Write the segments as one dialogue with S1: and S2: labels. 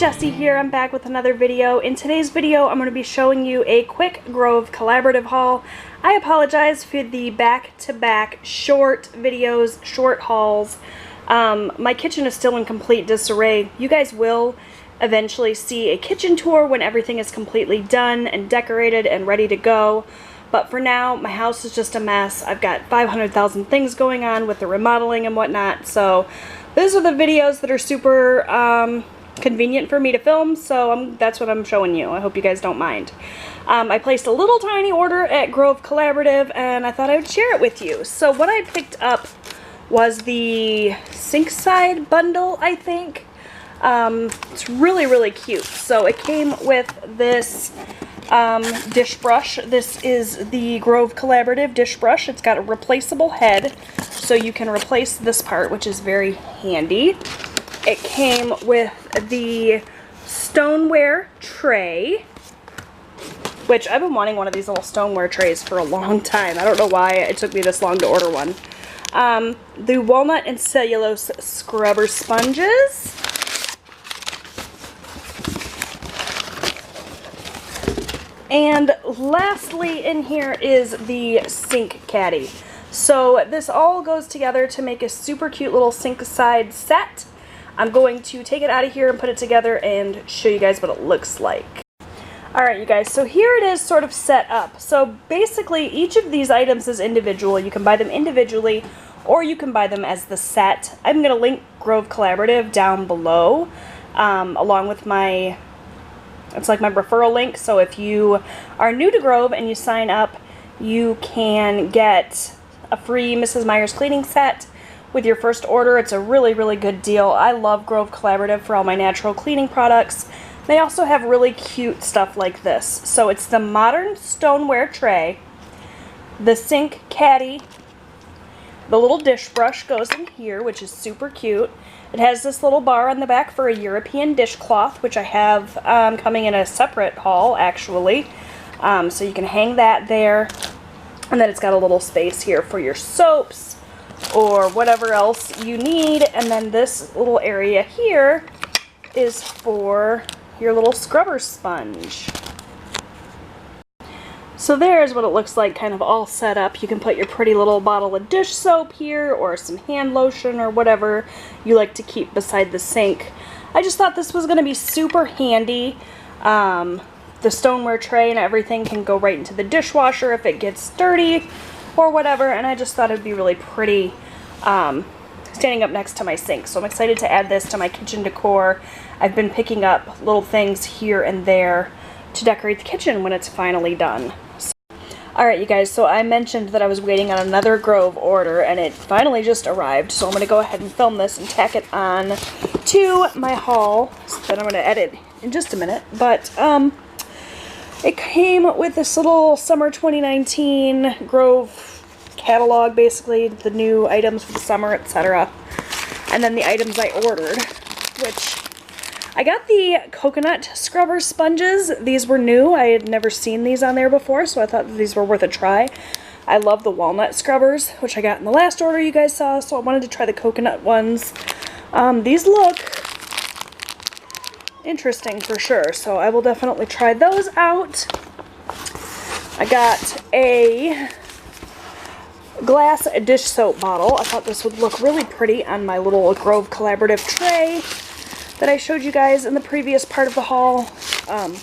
S1: Jessie here. I'm back with another video. In today's video, I'm going to be showing you a quick Grove collaborative haul. I apologize for the back-to-back short videos, short hauls. My kitchen is still in complete disarray. You guys will eventually see a kitchen tour when everything is completely done and decorated and ready to go. But for now, my house is just a mess. I've got 500,000 things going on with the remodeling and whatnot. So those are the videos that are super convenient for me to film, so that's what I'm showing you. I hope you guys don't mind. I placed a little tiny order at Grove Collaborative, and I thought I would share it with you. So what I picked up was the sink side bundle, I think. It's really, really cute. So it came with this dish brush. This is the Grove Collaborative dish brush. It's got a replaceable head, so you can replace this part, which is very handy. It came with the stoneware tray, which I've been wanting one of these little stoneware trays for a long time. I don't know why it took me this long to order one. The walnut and cellulose scrubber sponges. And lastly in here is the sink caddy. So this all goes together to make a super cute little sink side set. I'm going to take it out of here and put it together and show you guys what it looks like. Alright you guys, so here it is sort of set up. So basically each of these items is individual. You can buy them individually or you can buy them as the set. I'm going to link Grove Collaborative down below along with my, it's like my referral link. So if you are new to Grove and you sign up, you can get a free Mrs. Meyer's cleaning set with your first order. It's a really, really good deal. I love Grove Collaborative for all my natural cleaning products. They also have really cute stuff like this. So it's the modern stoneware tray, the sink caddy, the little dish brush goes in here, which is super cute. It has this little bar on the back for a European dishcloth, which I have coming in a separate haul, actually. So you can hang that there. And then it's got a little space here for your soaps or whatever else you need. And then this little area here is for your little scrubber sponge. So there's what it looks like kind of all set up. You can put your pretty little bottle of dish soap here or some hand lotion or whatever you like to keep beside the sink. I just thought this was going to be super handy. The stoneware tray and everything can go right into the dishwasher if it gets dirty or whatever, and I just thought it'd be really pretty standing up next to my sink. So I'm excited to add this to my kitchen decor. I've been picking up little things here and there to decorate the kitchen when it's finally done. Alright you guys, so I mentioned that I was waiting on another Grove order and it finally just arrived, so I'm going to go ahead and film this and tack it on to my haul that I'm going to edit in just a minute. But it came with this little summer 2019 Grove catalog, basically the new items for the summer, etc. And then the items I ordered, which I got the coconut scrubber sponges. These were new. I had never seen these on there before, so I thought these were worth a try. I love the walnut scrubbers, which I got in the last order you guys saw, so I wanted to try the coconut ones. These look interesting for sure, so I will definitely try those out. I got a glass dish soap bottle. I thought this would look really pretty on my little Grove Collaborative tray that I showed you guys in the previous part of the haul. And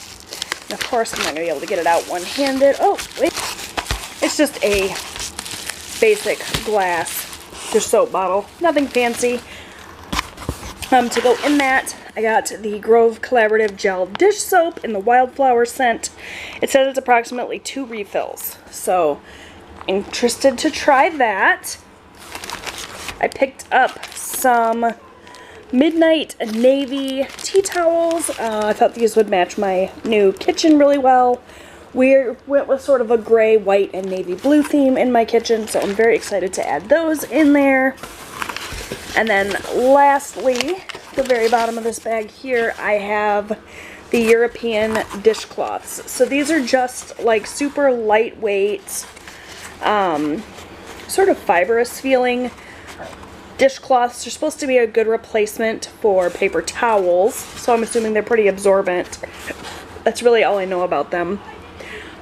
S1: of course, I'm not going to be able to get it out one-handed. Oh, wait. It's just a basic glass dish soap bottle. Nothing fancy. To go in that, I got the Grove Collaborative Gel Dish Soap in the Wildflower scent. It says it's approximately 2 refills. So, interested to try that. I picked up some Midnight Navy tea towels. I thought these would match my new kitchen really well. We went with sort of a gray, white, and navy blue theme in my kitchen, so I'm very excited to add those in there. And then lastly, the very bottom of this bag here, I have the European dishcloths. So these are just like super lightweight, sort of fibrous feeling dishcloths are supposed to be a good replacement for paper towels, so I'm assuming they're pretty absorbent. That's really all I know about them.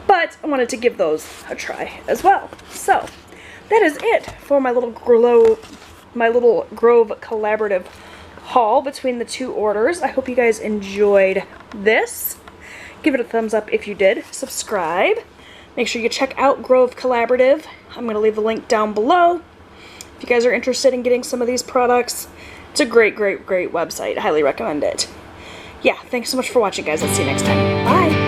S1: But I wanted to give those a try as well. So that is it for my little Grove collaborative haul between the two orders. I hope you guys enjoyed this. Give it a thumbs up if you did. Subscribe. Make sure you check out Grove Collaborative. I'm going to leave the link down below. If you guys are interested in getting some of these products, it's a great, great, great website. I highly recommend it. Yeah, thanks so much for watching, guys. I'll see you next time. Bye!